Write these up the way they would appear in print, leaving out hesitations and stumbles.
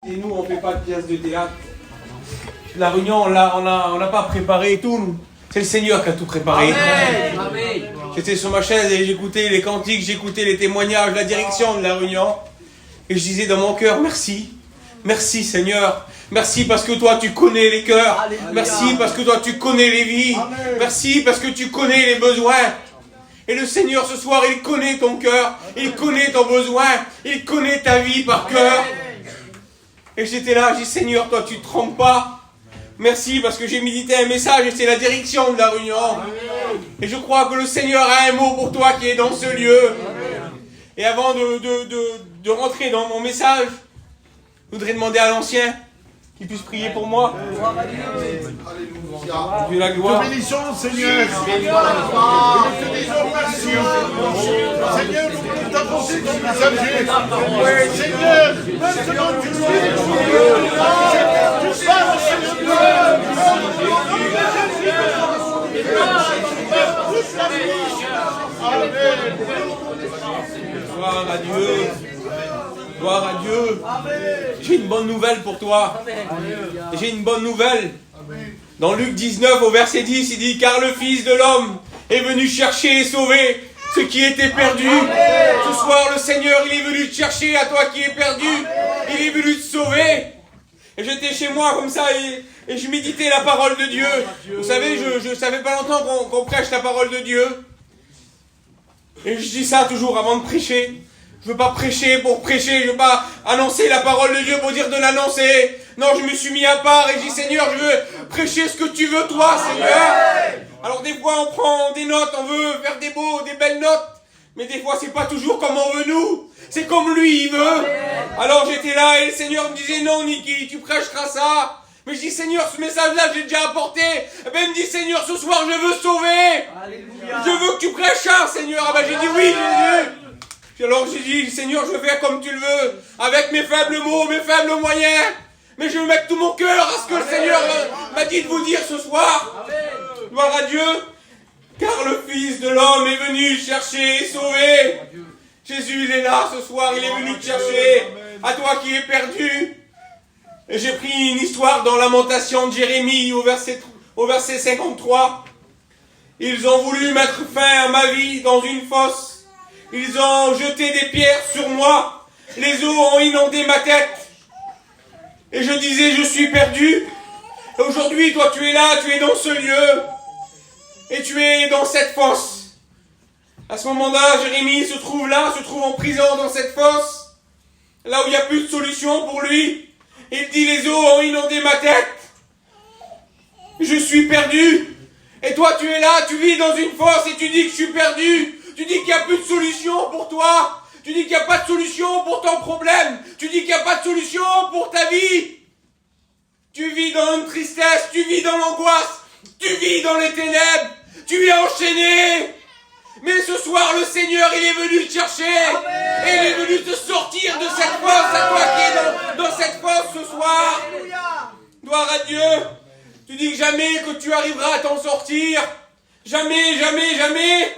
Et nous, on ne fait pas de pièce de théâtre. La réunion, on n'a pas préparé tout. C'est le Seigneur qui a tout préparé. Amen. J'étais sur ma chaise et j'écoutais les cantiques, j'écoutais les témoignages, la direction de la réunion. Et je disais dans mon cœur, merci. Merci Seigneur. Merci parce que toi tu connais les cœurs. Alléluia. Merci parce que toi tu connais les vies. Amen. Merci parce que tu connais les besoins. Et le Seigneur ce soir, il connaît ton cœur. Il connaît ton besoin. Il connaît ta vie par cœur. Et j'étais là, j'ai dit Seigneur, toi tu ne te trompes pas. Merci parce que j'ai médité un message et c'est la direction de la réunion. Amen. Et je crois que le Seigneur a un mot pour toi qui est dans ce lieu. Amen. Et avant de rentrer dans mon message, je voudrais demander à l'ancien qu'il puisse prier pour moi. Alléluia. La gloire. Nous bénissons le Seigneur. Nous te disons merci. Seigneur, nous t'apportons ton messager. Seigneur, maintenant tu nous tu parles, Seigneur. Gloire à Dieu. Gloire à Dieu. J'ai une bonne nouvelle pour toi. J'ai une bonne nouvelle. Dans Luc 19 au verset 10, il dit « Car le Fils de l'homme est venu chercher et sauver ce qui était perdu. » Ce soir, le Seigneur, il est venu te chercher à toi qui es perdu. Il est venu te sauver. Et j'étais chez moi comme ça et je méditais la parole de Dieu. Vous savez, je savais pas longtemps qu'on prêche la parole de Dieu. Et je dis ça toujours avant de prêcher. Je veux pas prêcher pour prêcher, je veux pas annoncer la parole de Dieu pour dire de l'annoncer. Non, je me suis mis à part et je dis Seigneur, je veux prêcher ce que tu veux toi, Seigneur. Alors des fois on prend des notes, on veut faire des belles notes. Mais des fois c'est pas toujours comme on veut nous. C'est comme lui il veut. Alors j'étais là et le Seigneur me disait non Niki, tu prêcheras ça. Mais je dis Seigneur, ce message-là j'ai déjà apporté. Et ben il me dit Seigneur, ce soir je veux sauver. Alléluia. Je veux que tu prêches ça, Seigneur. Ah ben j'ai dit oui Jésus. Alors j'ai dit, Seigneur, je vais faire comme tu le veux, avec mes faibles mots, mes faibles moyens, mais je veux mettre tout mon cœur à ce que le Seigneur m'a dit de vous dire ce soir. Amen. Gloire à Dieu, car le Fils de l'homme est venu chercher et sauver. Jésus, il est là ce soir, il est venu te chercher, à toi qui es perdu. Et j'ai pris une histoire dans Lamentation de Jérémie au verset 53. Ils ont voulu mettre fin à ma vie dans une fosse. Ils ont jeté des pierres sur moi. Les eaux ont inondé ma tête. Et je disais, je suis perdu. Et aujourd'hui, toi, tu es là, tu es dans ce lieu. Et tu es dans cette fosse. À ce moment-là, Jérémie se trouve là, se trouve en prison dans cette fosse. Là où il n'y a plus de solution pour lui. Il dit, les eaux ont inondé ma tête. Je suis perdu. Et toi, tu es là, tu vis dans une fosse et tu dis que je suis perdu. Tu dis qu'il n'y a plus de solution pour toi. Tu dis qu'il n'y a pas de solution pour ton problème. Tu dis qu'il n'y a pas de solution pour ta vie. Tu vis dans une tristesse, tu vis dans l'angoisse, tu vis dans les ténèbres, tu es enchaîné. Mais ce soir, le Seigneur, il est venu te chercher. Amen. Et il est venu te sortir de cette fosse, à toi qui es dans cette fosse ce soir. Alléluia. Gloire à Dieu. Tu dis que jamais que tu arriveras à t'en sortir. Jamais, jamais, jamais.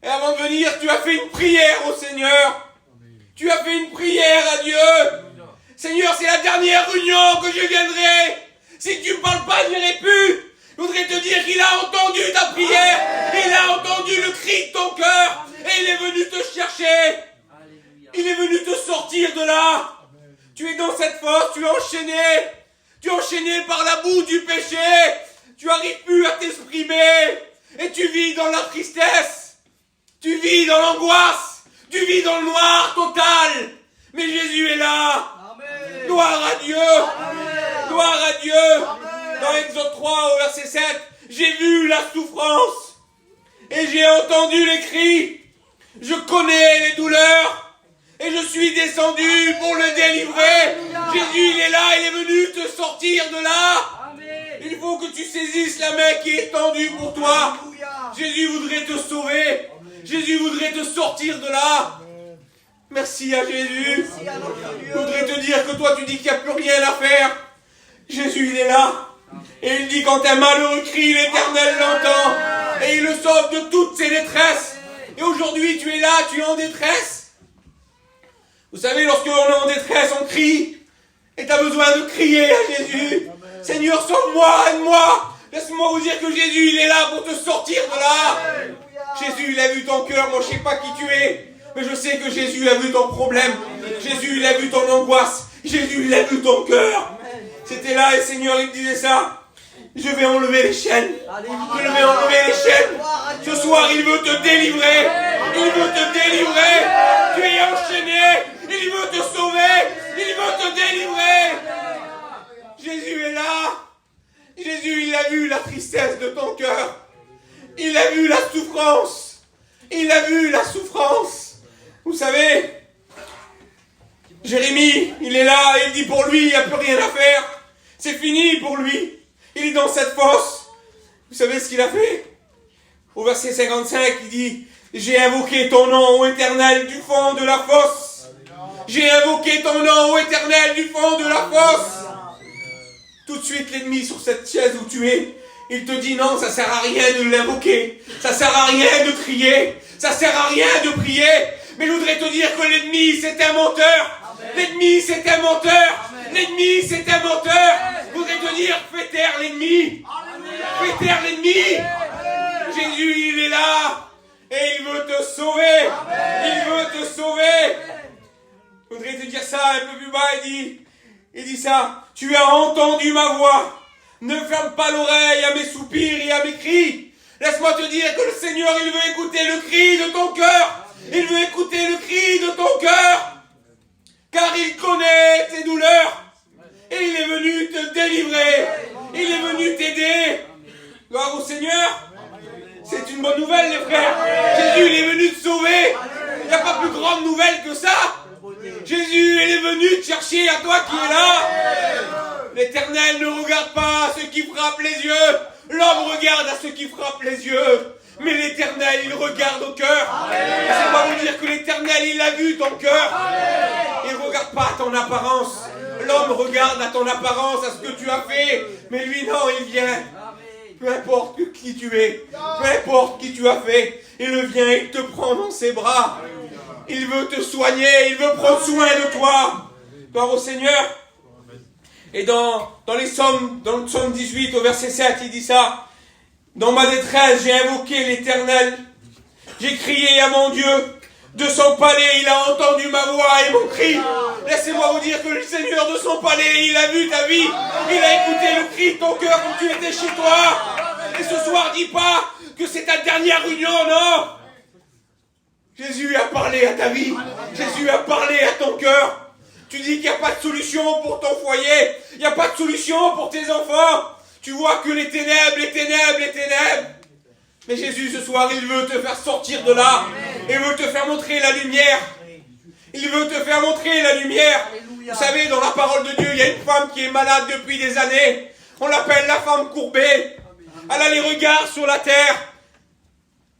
Et avant de venir, tu as fait une prière au Seigneur. Tu as fait une prière à Dieu. Seigneur, c'est la dernière réunion que je viendrai. Si tu ne parles pas, je n'irai plus. Je voudrais te dire qu'il a entendu ta prière. Il a entendu le cri de ton cœur. Et il est venu te chercher. Il est venu te sortir de là. Tu es dans cette fosse, tu es enchaîné. Tu es enchaîné par la boue du péché. Tu n'arrives plus à t'exprimer. Et tu vis dans la tristesse. Tu vis dans l'angoisse, tu vis dans le noir total, mais Jésus est là. Amen. Gloire à Dieu. Amen. Gloire à Dieu. Amen. Dans Exode 3 au verset 7, j'ai vu la souffrance et j'ai entendu les cris. Je connais les douleurs et je suis descendu pour le délivrer. Amen. Jésus, il est là, il est venu te sortir de là. Amen. Il faut que tu saisisses la main qui est tendue pour toi. Alléluia. Jésus voudrait te sauver. Jésus voudrait te sortir de là. Merci à Jésus. Je voudrais te dire que toi tu dis qu'il n'y a plus rien à faire. Jésus il est là. Et il dit quand un malheureux crie, l'Éternel l'entend. Et il le sauve de toutes ses détresses. Et aujourd'hui tu es là, tu es en détresse. Vous savez, lorsqu'on est en détresse, on crie. Et tu crier à Jésus. Seigneur, sauve-moi, aide-moi. Laisse-moi vous dire que Jésus, il est là pour te sortir de là. Jésus, il a vu ton cœur. Moi, je ne sais pas qui tu es. Mais je sais que Jésus a vu ton problème. Jésus, il a vu ton angoisse. Jésus, il a vu ton cœur. C'était là et Seigneur, il me disait ça. Je vais enlever les chaînes. Je vais enlever les chaînes. Ce soir, il veut te délivrer. Il veut te délivrer. Tu es enchaîné. Il veut te sauver. Il veut te délivrer. Jésus est là. Jésus, il a vu la tristesse de ton cœur. Il a vu la souffrance. Il a vu la souffrance. Vous savez, Jérémie, il est là, il dit pour lui, il n'y a plus rien à faire. C'est fini pour lui. Il est dans cette fosse. Vous savez ce qu'il a fait? Au verset 55, il dit, j'ai invoqué ton nom, ô Éternel, du fond de la fosse. J'ai invoqué ton nom, ô Éternel, du fond de la fosse. Tout de suite, l'ennemi sur cette chaise où tu es, il te dit non, ça sert à rien de l'invoquer. Ça sert à rien de crier. Ça sert à rien de prier. Mais je voudrais te dire que l'ennemi, c'est un menteur. L'ennemi, c'est un menteur. L'ennemi, c'est un menteur. Je voudrais te dire, fais taire l'ennemi. Fais taire l'ennemi. Jésus, il est là. Et il veut te sauver. Il veut te sauver. Je voudrais te dire ça un peu plus bas. Il dit ça. Tu as entendu ma voix. Ne ferme pas l'oreille à mes soupirs et à mes cris. Laisse-moi te dire que le Seigneur, il veut écouter le cri de ton cœur. Il veut écouter le cri de ton cœur. Car il connaît tes douleurs. Et il est venu te délivrer. Il est venu t'aider. Gloire au Seigneur. C'est une bonne nouvelle, les frères. Jésus, il est venu te sauver. Il n'y a pas plus grande nouvelle que ça. Jésus, il est venu te chercher à toi qui es là. L'Éternel ne regarde pas à ceux qui frappent les yeux. L'homme regarde à ceux qui frappent les yeux. Mais l'Éternel, il regarde au cœur. C'est pas vous dire que l'Éternel, il a vu ton cœur. Il ne regarde pas à ton apparence. L'homme regarde à ton apparence, à ce que tu as fait. Mais lui, non, il vient. Peu importe qui tu es. Peu importe qui tu as fait. Il vient, il te prend dans ses bras. Il veut te soigner. Il veut prendre soin de toi. Gloire au Seigneur. Et dans le psaume 18, au verset 7, il dit ça. Dans ma détresse, j'ai invoqué l'Éternel. J'ai crié à mon Dieu. De son palais, il a entendu ma voix et mon cri. Laissez-moi vous dire que le Seigneur de son palais, il a vu ta vie. Il a écouté le cri de ton cœur quand tu étais chez toi. Et ce soir, dis pas que c'est ta dernière union, non. Jésus a parlé à ta vie. Jésus a parlé à ton cœur. Tu dis qu'il n'y a pas de solution pour ton foyer. Il n'y a pas de solution pour tes enfants. Tu vois que les ténèbres, les ténèbres, les ténèbres. Mais Jésus, ce soir, il veut te faire sortir de là. Il veut te faire montrer la lumière. Il veut te faire montrer la lumière. Vous savez, dans la parole de Dieu, il y a une femme qui est malade depuis des années. On l'appelle la femme courbée. Elle a les regards sur la terre.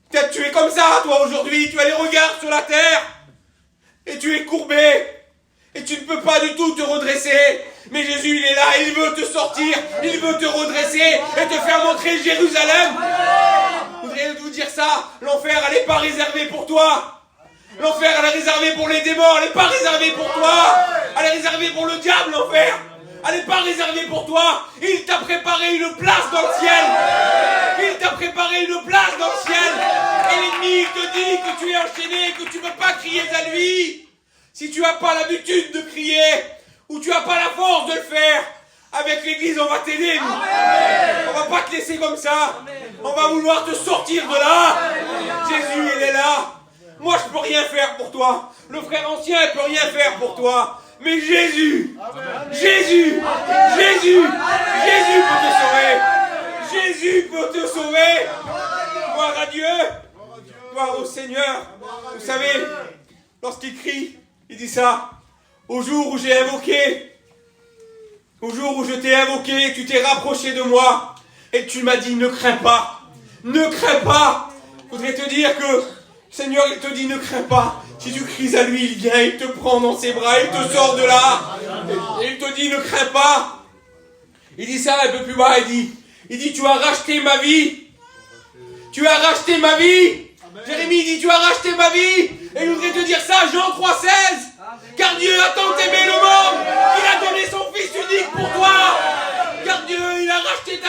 Peut-être tu es comme ça, toi, aujourd'hui. Tu as les regards sur la terre. Et tu es courbé. Et tu ne peux pas du tout te redresser. Mais Jésus, il est là, il veut te sortir, il veut te redresser et te faire montrer Jérusalem. Je voudrais vous dire ça, l'enfer, elle n'est pas réservée pour toi. L'enfer, elle est réservée pour les démons, elle n'est pas réservée pour toi. Elle est réservée pour le diable, l'enfer. Elle n'est pas réservée pour toi. Il t'a préparé une place dans le ciel. Il t'a préparé une place dans le ciel. Et l'ennemi te dit que tu es enchaîné, que tu ne peux pas crier à lui. Si tu n'as pas l'habitude de crier, ou tu n'as pas la force de le faire, avec l'église, on va t'aider. On va pas te laisser comme ça. On va vouloir te sortir de là. Jésus, il est là. Moi, je peux rien faire pour toi. Le frère ancien, il peut rien faire pour toi. Mais Jésus, Jésus, Jésus, Jésus peut te sauver. Jésus peut te sauver. Gloire à Dieu. Gloire au Seigneur. Vous savez, lorsqu'il crie, il dit ça. Au jour où j'ai invoqué, au jour où je t'ai invoqué, tu t'es rapproché de moi et tu m'as dit ne crains pas, ne crains pas. Je voudrais te dire que Seigneur, il te dit ne crains pas. Si tu cries à lui, il vient, il te prend dans ses bras, il te sort de là. Et il te dit ne crains pas. Il dit ça un peu plus bas, il dit tu as racheté ma vie. Tu as racheté ma vie. Jérémie dit tu as racheté ma vie. Et je voudrais te dire ça, Jean 3,16. Car Dieu a tant aimé le monde, il a donné son Fils unique pour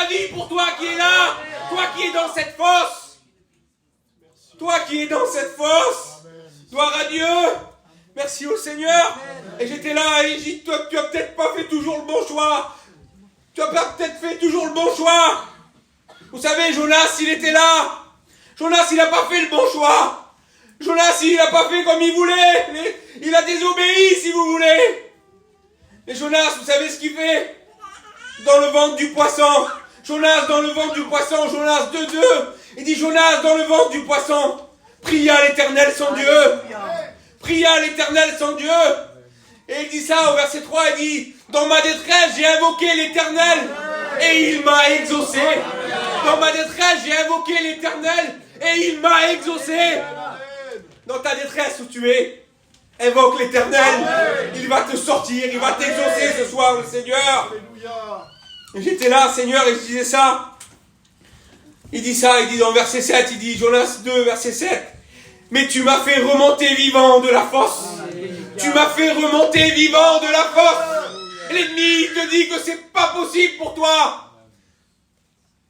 vie pour toi qui es là, toi qui es dans cette fosse. Toi qui es dans cette fosse. Gloire à Dieu. Merci au Seigneur. Et j'étais là et j'ai dit, toi, tu as peut-être pas fait toujours le bon choix. Tu as peut-être fait toujours le bon choix. Vous savez, Jonas, il était là. Jonas, il n'a pas fait le bon choix. Jonas, il n'a pas fait comme il voulait. Il a désobéi, si vous voulez. Et Jonas, vous savez ce qu'il fait? Dans le ventre du poisson. Jonas, dans le ventre du poisson. Jonas 2:2. Il dit, Jonas, dans le ventre du poisson. Pria l'Éternel son Dieu. Pria l'Éternel son Dieu. Et il dit ça au verset 3, il dit, dans ma détresse, j'ai invoqué l'Éternel et il m'a exaucé. Dans ma détresse, j'ai invoqué l'Éternel et il m'a exaucé. Dans ta détresse où tu es, invoque l'Éternel. Il va te sortir, il va t'exaucer ce soir, le Seigneur. Et j'étais là, Seigneur, et je disais ça. Il dit ça, il dit dans verset 7, il dit, Jonas 2, verset 7. Mais tu m'as fait remonter vivant de la fosse. Tu m'as fait remonter vivant de la fosse. L'ennemi te dit que c'est pas possible pour toi.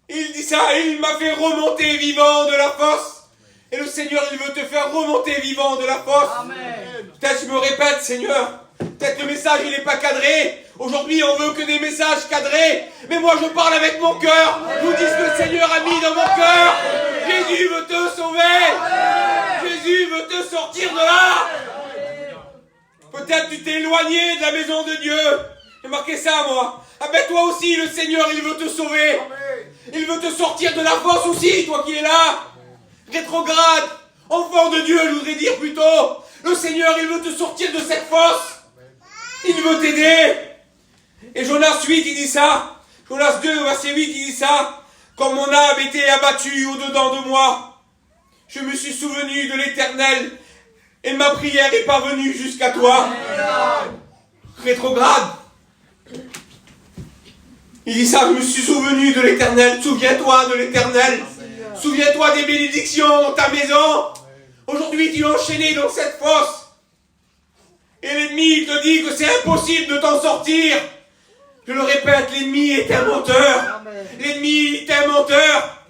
Il dit ça, il m'a fait remonter vivant de la fosse. Et le Seigneur, il veut te faire remonter vivant de la fosse. Peut-être je me répète, Seigneur. Peut-être le message, il n'est pas cadré. Aujourd'hui, on veut que des messages cadrés. Mais moi, je parle avec mon cœur. Je vous dis ce que le Seigneur a mis dans mon cœur. Jésus veut te sauver. Jésus veut te sortir de là. Peut-être tu t'es éloigné de la maison de Dieu. J'ai marqué ça, moi. Ah ben toi aussi, le Seigneur, il veut te sauver. Il veut te sortir de la fosse aussi, toi qui es là. Rétrograde, enfant de Dieu, je voudrais dire plutôt. Le Seigneur, il veut te sortir de cette fosse. Il veut t'aider. Et Jonas 8, il dit ça. Jonas 2, verset 8, il dit ça. Quand mon âme était abattue au-dedans de moi, je me suis souvenu de l'Éternel et ma prière est parvenue jusqu'à toi. Rétrograde. Il dit ça, je me suis souvenu de l'Éternel. Souviens-toi de l'Éternel. Souviens-toi des bénédictions dans ta maison. Aujourd'hui, tu es enchaîné dans cette fosse. Et l'ennemi te dit que c'est impossible de t'en sortir. Je le répète, l'ennemi est un menteur. L'ennemi est un menteur.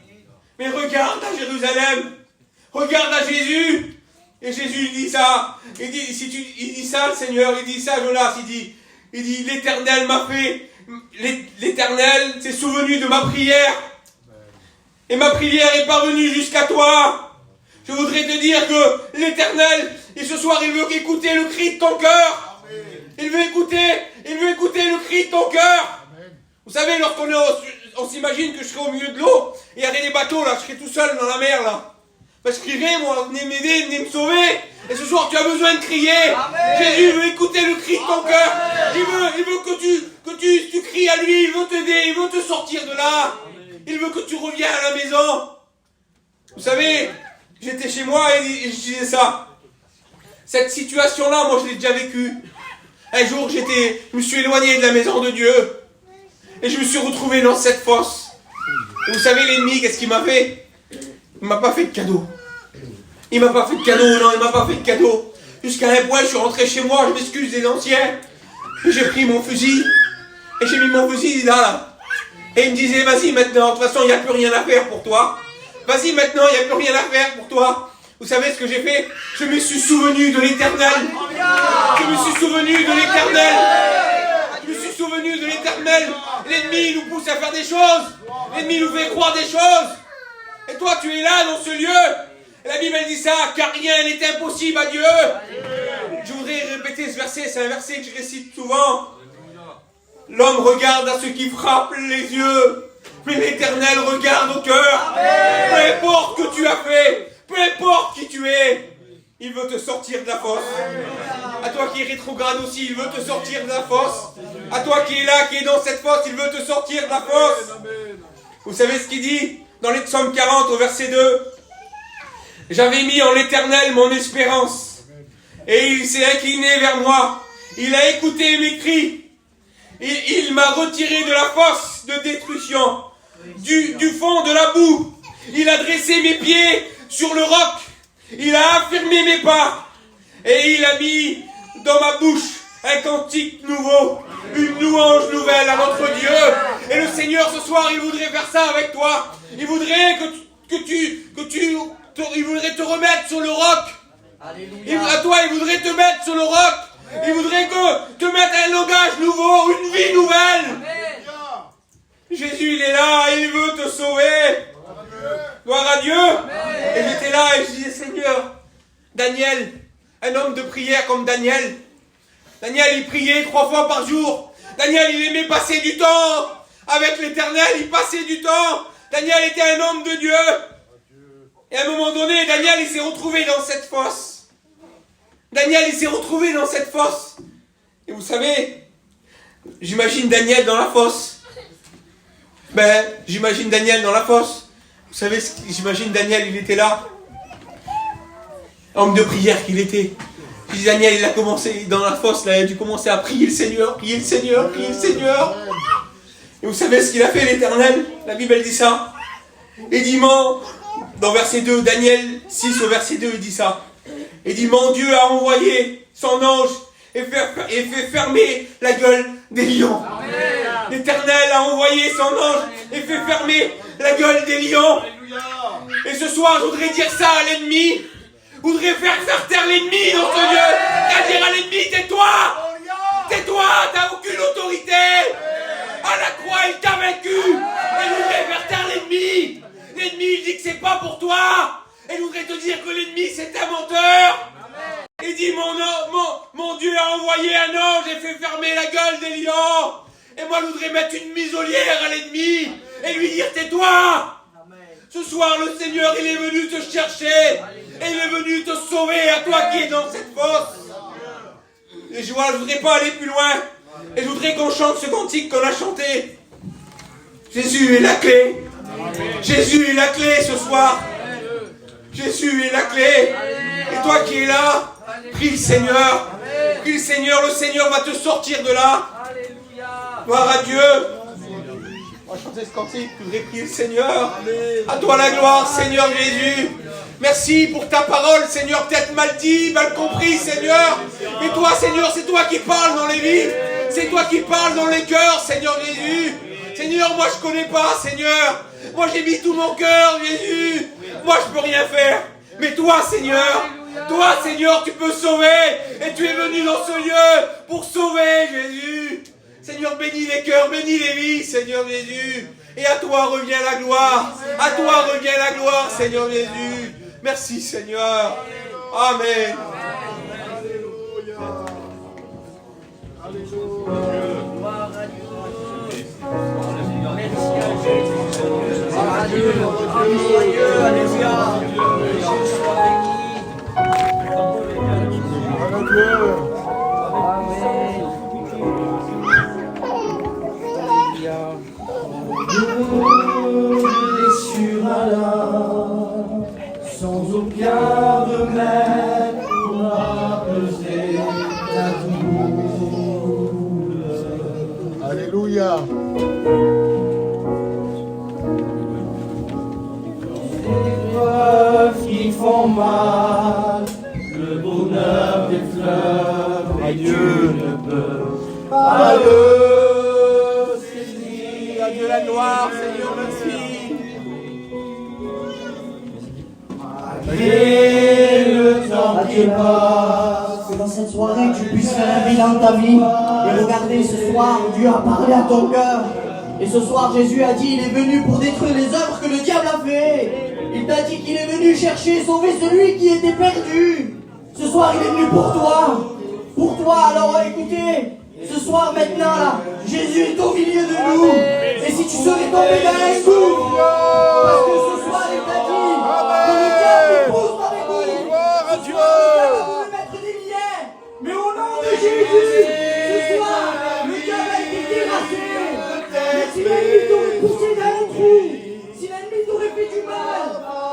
Mais regarde à Jérusalem. Regarde à Jésus. Et Jésus, il dit ça. Il dit ça, le Seigneur. Il dit ça, Jonas. Il dit, l'Éternel m'a fait. L'Éternel s'est souvenu de ma prière. Et ma prière est parvenue jusqu'à toi. Je voudrais te dire que l'Éternel, et ce soir, il veut écouter le cri de ton cœur. Il veut écouter le cri de ton cœur. Vous savez, lorsqu'on on s'imagine que je serai au milieu de l'eau, et il y aurait des bateaux là, je serai tout seul dans la mer là. Ben, je crierai, moi, venez m'aider, venez me sauver. Et ce soir, tu as besoin de crier. Amen. Jésus veut écouter le cri de ton cœur. Il veut que tu cries à lui, il veut t'aider, il veut te sortir de là. Amen. Il veut que tu reviennes à la maison. Vous savez, j'étais chez moi et je disais ça. Cette situation-là, moi, je l'ai déjà vécue. Un jour, je me suis éloigné de la maison de Dieu. Et je me suis retrouvé dans cette fosse. Et vous savez, l'ennemi, qu'est-ce qu'il m'a fait? Il m'a pas fait de cadeau. Il m'a pas fait de cadeau, non, il m'a pas fait de cadeau. Jusqu'à un point, je suis rentré chez moi, je m'excuse des anciens. J'ai pris mon fusil. Et j'ai mis mon fusil là. Et il me disait, vas-y maintenant, de toute façon, il n'y a plus rien à faire pour toi. Vas-y maintenant, il n'y a plus rien à faire pour toi. Vous savez ce que j'ai fait? Je me suis souvenu de l'Éternel. Je me suis souvenu de l'Éternel. Je me suis souvenu de l'Éternel. L'ennemi nous pousse à faire des choses. L'ennemi nous fait croire des choses. Et toi, tu es là dans ce lieu. Et la Bible, elle dit ça, car rien n'est impossible à Dieu. Je voudrais répéter ce verset, c'est un verset que je récite souvent. L'homme regarde à ce qui frappe les yeux, mais l'Éternel regarde au cœur. Peu importe ce que tu as fait, peu importe qui tu es, il veut te sortir de la fosse. À toi qui es rétrograde aussi, il veut te sortir de la fosse. À toi qui es là, qui est dans cette fosse, il veut te sortir de la fosse. Vous savez ce qu'il dit dans les psaumes 40 au verset 2? J'avais mis en l'Éternel mon espérance, et il s'est incliné vers moi. Il a écouté mes cris. Il m'a retiré de la fosse de destruction, du fond de la boue. Il a dressé mes pieds sur le roc. Il a affirmé mes pas. Et il a mis dans ma bouche un cantique nouveau, une louange nouvelle à notre Dieu. Et le Seigneur, ce soir, il voudrait faire ça avec toi. Il voudrait il voudrait te remettre sur le roc. À toi, il voudrait te mettre sur le roc. Il voudrait te mettre un langage nouveau, une vie nouvelle. Jésus, il est là, il veut te sauver. Gloire à Dieu. Et j'étais là et je disais, Seigneur, Daniel, un homme de prière comme Daniel. Daniel, il priait 3 fois par jour. Daniel, il aimait passer du temps avec l'Éternel. Il passait du temps. Daniel était un homme de Dieu. Et à un moment donné, Daniel, il s'est retrouvé dans cette fosse. Daniel, il s'est retrouvé dans cette fosse. Et vous savez, j'imagine Daniel dans la fosse. J'imagine Daniel dans la fosse. Vous savez, j'imagine Daniel, il était là. Homme de prière qu'il était. Puis Daniel, il a commencé dans la fosse, là, il a dû commencer à prier le Seigneur, prier le Seigneur, prier le Seigneur. Et vous savez ce qu'il a fait, l'Éternel? La Bible, elle dit ça. Et dit, dans verset 2, Daniel 6 au verset 2, il dit ça. Et dit, mon Dieu a envoyé son ange et fait fermer la gueule des lions. L'Éternel a envoyé son ange et fait fermer la gueule des lions. Et ce soir, je voudrais dire ça à l'ennemi. Je voudrais faire taire l'ennemi dans ce lieu. C'est-à-dire à l'ennemi, tais-toi. Tais-toi, t'as aucune autorité. À la croix, il t'a vaincu. Et je voudrais faire taire l'ennemi. L'ennemi, il dit que c'est pas pour toi. Et je voudrais te dire que l'ennemi, c'est un menteur. Il dit, mon Dieu a envoyé un ange et fait fermer la gueule des lions. Et moi, je voudrais mettre une muselière à l'ennemi et lui dire, tais-toi. Ce soir, le Seigneur, il est venu te chercher. Et il est venu te sauver, à toi qui es dans cette fosse. Et je voudrais pas aller plus loin. Et je voudrais qu'on chante ce cantique qu'on a chanté. Jésus est la clé. Jésus est la clé ce soir. Jésus est la clé. Et toi qui es là, prie le Seigneur. Prie le Seigneur va te sortir de là. Gloire à Dieu. On va chanter ce cantique, je voudrais prier le Seigneur. À toi la gloire, Seigneur Jésus. Merci pour ta parole, Seigneur, peut-être mal dit, mal compris, Seigneur. Mais toi, Seigneur, c'est toi qui parles dans les vies. C'est toi qui parles dans les cœurs, Seigneur Jésus. Seigneur, moi je connais pas, Seigneur. Moi j'ai mis tout mon cœur, Jésus. Moi je peux rien faire. Mais toi, Seigneur, tu peux sauver. Et tu es venu dans ce lieu pour sauver, Jésus. Seigneur, bénis les cœurs, bénis les vies, Seigneur Jésus. Et à toi revient la gloire. À toi revient la gloire, Seigneur Jésus. Merci, Seigneur. Amen. Sans aucun remède pour apaiser ta douleur. Alléluia. Les épreuves qui font mal, le bonheur des fleurs, et Dieu ne peut pas le saisir. Adieu la gloire, Seigneur, merci. Et le temps qui passe, Que dans cette soirée, tu puisses faire un bilan de ta vie et regarder ce soir, Dieu a parlé à ton cœur. Et ce soir, Jésus a dit, il est venu pour détruire les œuvres que le diable a fait. Il t'a dit qu'il est venu chercher et sauver celui qui était perdu. Ce soir, il est venu pour toi. Pour toi, alors écoutez, ce soir, maintenant, là, Jésus est au milieu de nous. Et si tu serais tombé dans un gouffre, parce que ce soir, il t'a dit que le diable te pousse dans les gouffres. Gloire à Dieu. Le diable veut mettre des liens. Mais au nom de Jésus, ce soir, le diable a été terrassé. Mais si l'ennemi t'aurait poussé dans un trou, si l'ennemi t'aurait fait du mal,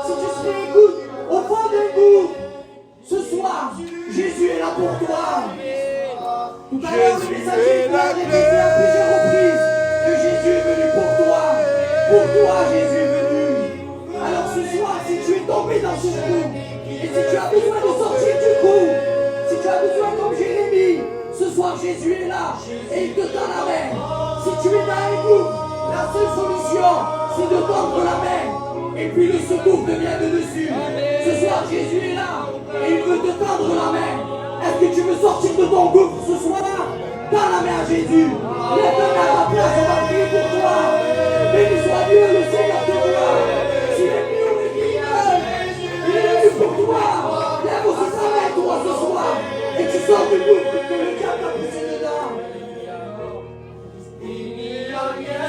si tu serais, écoute, au fond d'un gouffre, ce soir, Jésus est là pour toi. Tout à l'heure, le messager a répété à plusieurs reprises que Jésus est venu pour toi. Pour toi, Jésus est venu. Alors ce soir, si tu es tombé dans ce trou, et si tu as besoin de sortir du trou, si tu as besoin comme Jérémie, ce soir Jésus est là et il te tend la main. Si tu es dans un gouffre, bénédiction, c'est de tendre la main. Et puis le secours te vient de dessus. Ce soir, Jésus est là et il veut te tendre la main. Est-ce que tu veux sortir de ton gouffre ce soir? Tends la main à Jésus. Lève ta main à ta place, on va prier pour toi. Béni soit Dieu, le Seigneur te voit. Si l'ennemi aurait dit il est venu pour toi. Lève aussi sa main, toi, ce soir. Et tu sors du gouffre que le diable a poussé dedans.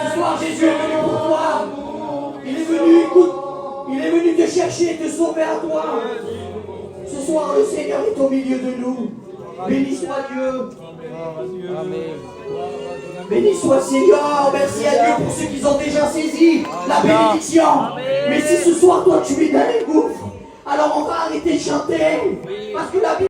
Ce soir, Jésus est venu pour toi. Il est venu, écoute, il est venu te chercher et te sauver à toi. Ce soir, le Seigneur est au milieu de nous. Béni soit Dieu. Béni soit le Seigneur. Merci à Dieu pour ceux qui ont déjà saisi la bénédiction. Mais si ce soir, toi, tu es dans les gouffres, alors on va arrêter de chanter. Parce que la Bible